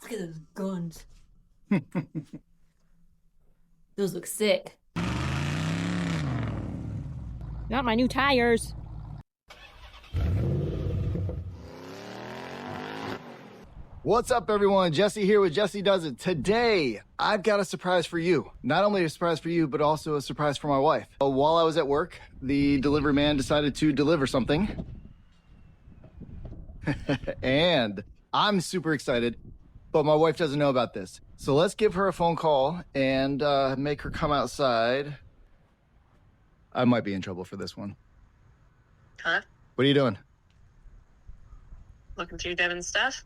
Look at those guns. Those look sick. Not my new tires. What's up, everyone? Jesse here with Jesse Does It. Today, I've got a surprise for you. Not only a surprise for you, but also a surprise for my wife. While I was at work, the delivery man decided to deliver something. And I'm super excited, but my wife doesn't know about this. So let's give her a phone call and make her come outside. I might be in trouble for this one. Huh? What are you doing? Looking through Devin's stuff?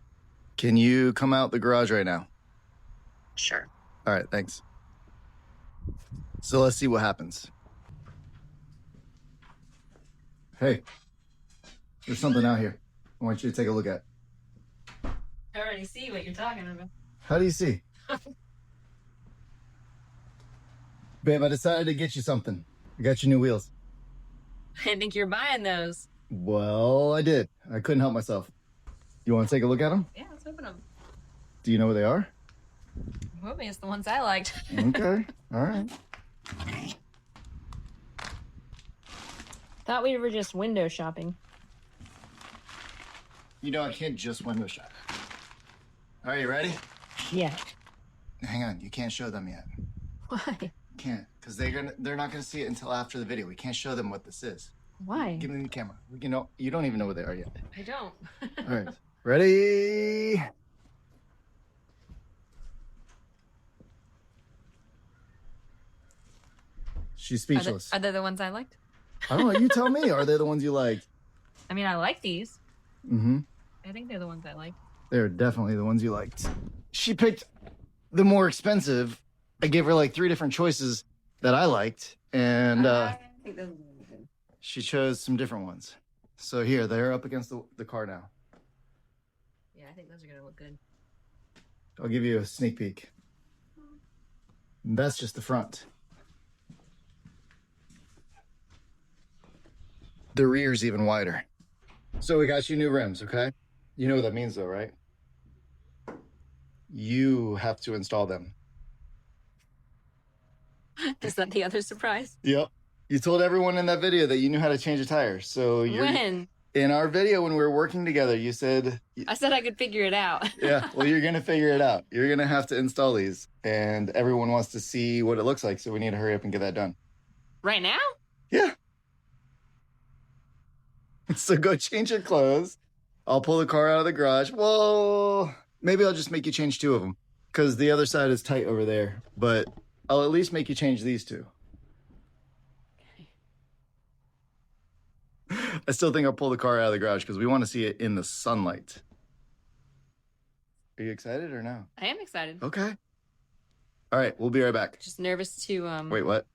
Can you come out the garage right now? Sure. All right, thanks. So let's see what happens. Hey, there's something out here I want you to take a look at. I already see what you're talking about. How do you see? Babe, I decided to get you something. I got you new wheels. I think you're buying those. Well, I did. I couldn't help myself. You want to take a look at them? Yeah, let's open them. Do you know where they are? I'm hoping it's the ones I liked. Okay, all right. Thought we were just window shopping. You know I can't just window shop. All right, you ready? Yeah. Hang on, you can't show them yet. Why? Can't, because they're not gonna see it until after the video. We can't show them what this is. Why? Give me the camera. You don't even know what they are yet. I don't. All right, ready? She's speechless. Are they the ones I liked? I don't know. You tell me. Are they the ones you liked? I mean, I like these. Mm-hmm. I think they're the ones I like. They're definitely the ones you liked. She picked the more expensive. I gave her like 3 different choices that I liked, and I think those are good. she chose some different ones. So here, they're up against the car now. Yeah, I think those are gonna look good. I'll give you a sneak peek. That's just the front. The rear's even wider. So we got you new rims, okay? You know what that means though, right? You have to install them. Is that the other surprise? Yep. You told everyone in that video that you knew how to change a tire. So When? In our video when we were working together, you said... I said I could figure it out. Yeah, well, you're going to figure it out. You're going to have to install these. And everyone wants to see what it looks like, so we need to hurry up and get that done. Right now? Yeah. So go change your clothes. I'll pull the car out of the garage. Well, maybe I'll just make you change 2 of them, because the other side is tight over there. But I'll at least make you change these 2. I still think I'll pull the car out of the garage because we want to see it in the sunlight. Are you excited or no? I am excited. Okay. All right, we'll be right back. Just nervous to Wait, what?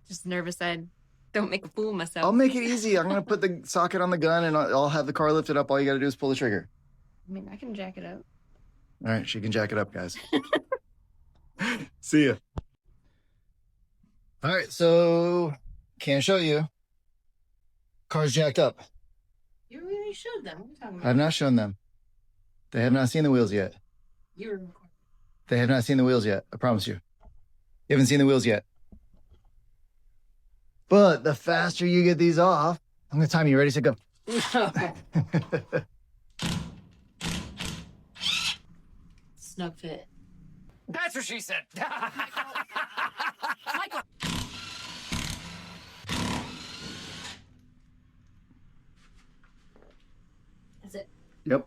Just nervous I don't make a fool of myself. I'll make it easy. I'm gonna put the socket on the gun and I'll have the car lifted up. All you gotta do is pull the trigger. I mean, I can jack it up. All right, she can jack it up, guys. See ya. All right, so can't show you. Car's jacked up. You really showed them. What are you talking about? I've not shown them. They have not seen the wheels yet. You were recording. They have not seen the wheels yet. I promise you. You haven't seen the wheels yet. But the faster you get these off, I'm gonna time you. Ready, set, go. Snug fit. That's what she said. That's it. Yep.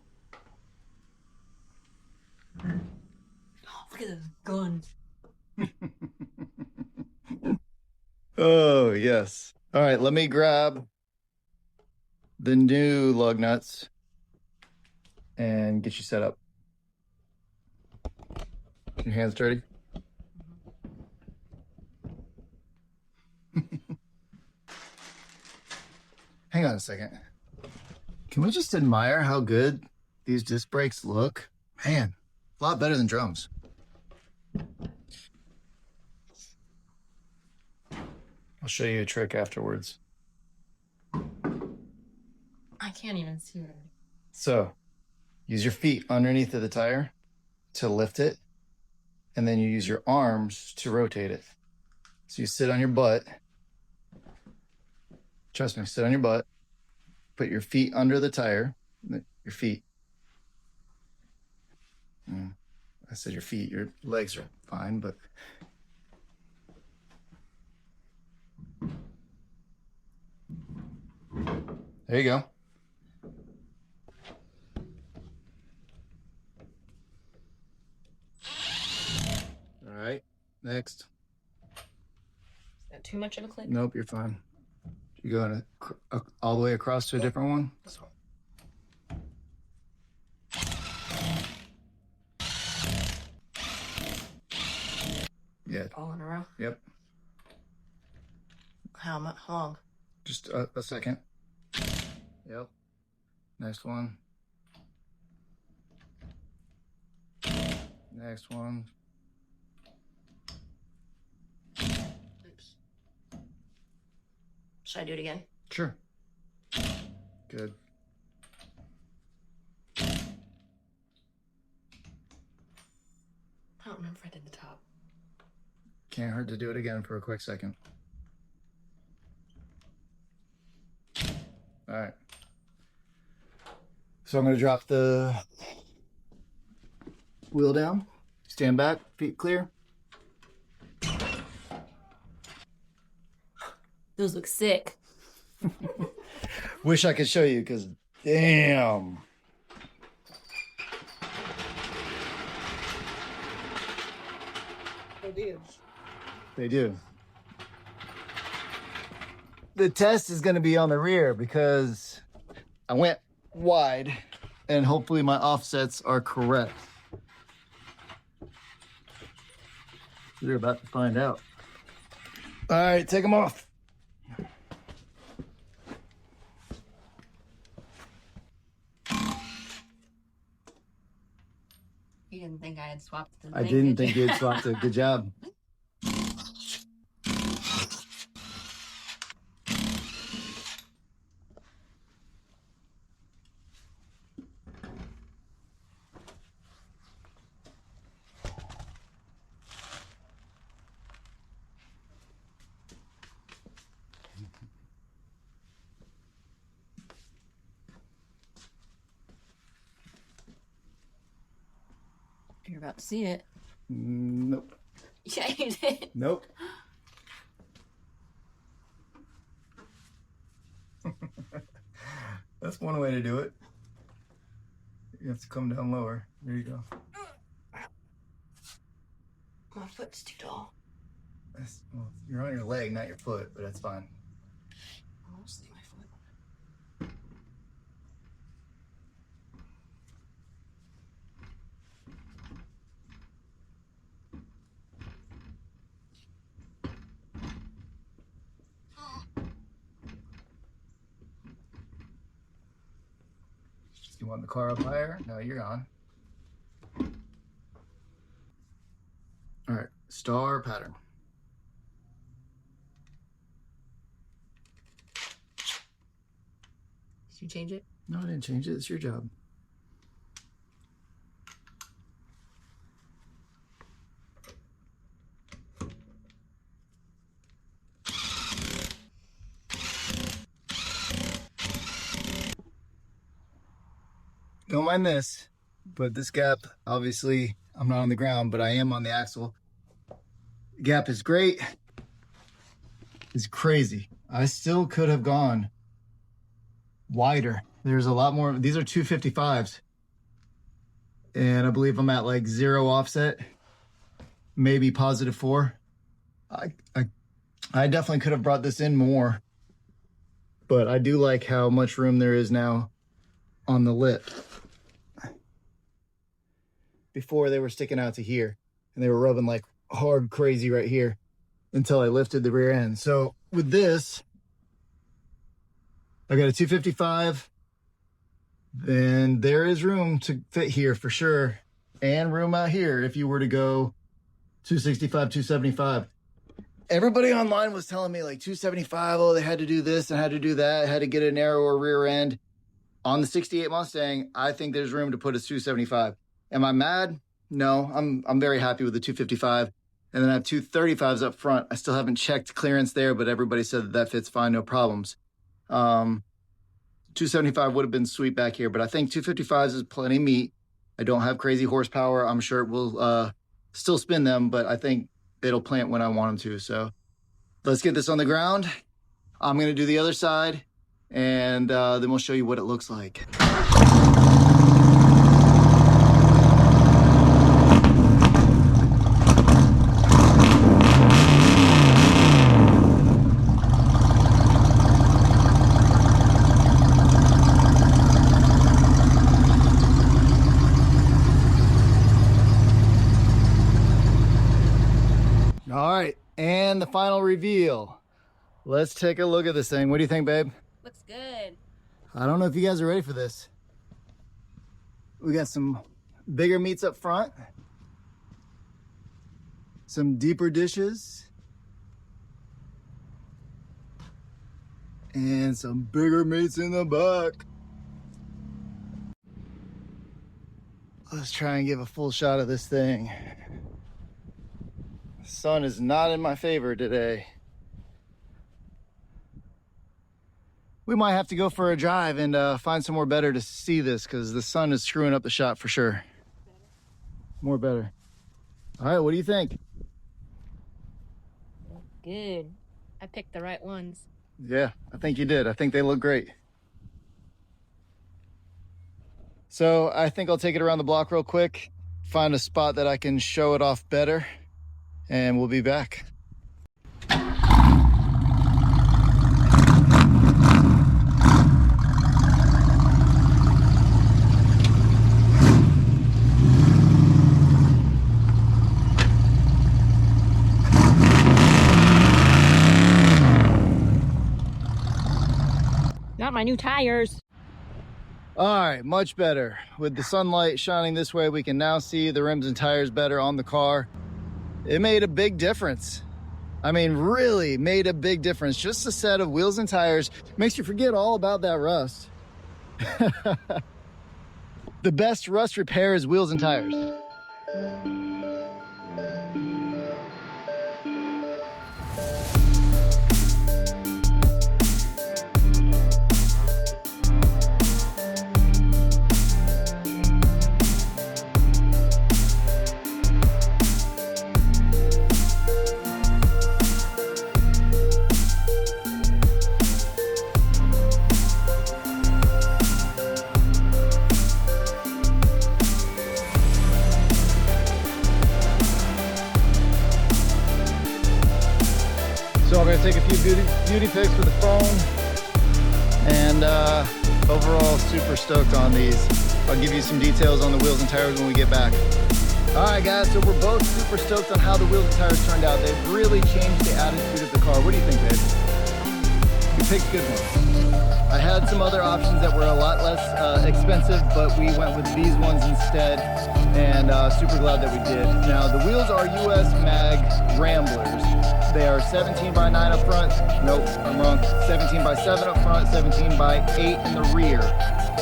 Oh, look at those guns. Oh, yes. All right, let me grab the new lug nuts and get you set up. Your hands dirty? Hang on a second. Can we just admire how good these disc brakes look? Man, a lot better than drums. I'll show you a trick afterwards. I can't even see it. So, use your feet underneath of the tire to lift it, and then you use your arms to rotate it. So you sit on your butt. Trust me, sit on your butt. Put your feet under the tire. Your feet. I said your feet. Your legs are fine, but... There you go. All right, next. Is that too much of a click? Nope, you're fine. You going all the way across to a different one? Yeah. All in a row? Yep. How long? Just a second. Yep. Next one. Next one. Oops. Should I do it again? Sure. Good. I don't remember if I did the top. Can't hurt to do it again for a quick second. All right. So I'm going to drop the wheel down. Stand back, feet clear. Those look sick. Wish I could show you because damn. They do. They do. The test is going to be on the rear because I went wide and hopefully my offsets are correct. We're about to find out. All right, take them off. You didn't think I had swapped the I thing, didn't did think you had swapped it. Good job. You're about to see it. Nope. Yeah, you did. Nope. That's one way to do it. You have to come down lower. There you go. My foot's too tall. Well, you're on your leg, not your foot, but that's fine. Mostly my foot. You want the car up higher? No, you're on. All right, star pattern. Did you change it? No, I didn't change it. It's your job. Don't mind this, but this gap, obviously, I'm not on the ground, but I am on the axle. Gap is great. It's crazy. I still could have gone wider. There's a lot more. These are 255s. And I believe I'm at like 0 offset, maybe +4. I definitely could have brought this in more, but I do like how much room there is now on the lip. Before they were sticking out to here and they were rubbing like hard crazy right here until I lifted the rear end. So with this, I got a 255, then there is room to fit here for sure, and room out here if you were to go 265, 275. Everybody online was telling me like 275, oh, they had to do this and had to do that, had to get a narrower rear end. On the 68 Mustang, I think there's room to put a 275. Am I mad? No, I'm very happy with the 255. And then I have two 35s up front. I still haven't checked clearance there, but everybody said that that fits fine, no problems. 275 would have been sweet back here, but I think 255s is plenty meat. I don't have crazy horsepower. I'm sure it will still spin them, but I think it'll plant when I want them to. So let's get this on the ground. I'm going to do the other side, and then we'll show you what it looks like. All right, and the final reveal. Let's take a look at this thing. What do you think, babe? Looks good. I don't know if you guys are ready for this. We got some bigger meats up front, some deeper dishes, and some bigger meats in the back. Let's try and give a full shot of this thing. The sun is not in my favor today. We might have to go for a drive and find somewhere better to see this because the sun is screwing up the shot for sure. More better. All right, what do you think? Good. I picked the right ones. Yeah, I think you did. I think they look great. So I think I'll take it around the block real quick, find a spot that I can show it off better, and we'll be back. Not my new tires. All right, much better. With the sunlight shining this way, we can now see the rims and tires better on the car. It made a big difference. I mean, really made a big difference. Just a set of wheels and tires makes you forget all about that rust. The best rust repair is wheels and tires. So I'm gonna take a few beauty pics with the phone, and overall super stoked on these. I'll give you some details on the wheels and tires when we get back. All right guys, so we're both super stoked on how the wheels and tires turned out. They've really changed the attitude of the car. What do you think, babe? You picked good ones. I had some other options that were a lot less expensive, but we went with these ones instead, and super glad that we did. Now the wheels are US Mag Ramblers. They are 17 by 9 up front. Nope, I'm wrong. 17 by 7 up front, 17 by 8 in the rear.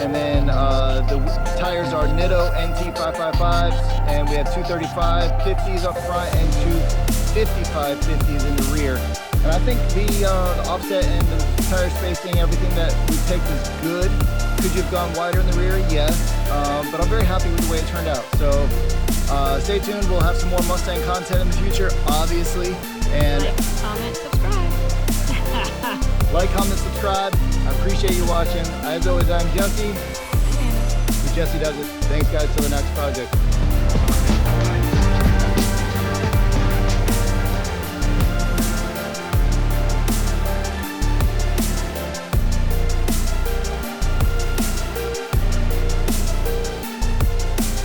And then the tires are Nitto NT 555s, and we have 235 50s up front and 255 50s in the rear. And I think the offset and the tire spacing, everything that we picked is good. Could you have gone wider in the rear? Yes. But I'm very happy with the way it turned out. So stay tuned. We'll have some more Mustang content in the future, obviously. And Like, comment, subscribe. like, comment, subscribe. I appreciate you watching. As always, I'm Jesse. With Jesse Does It. Thanks, guys. Till the next project.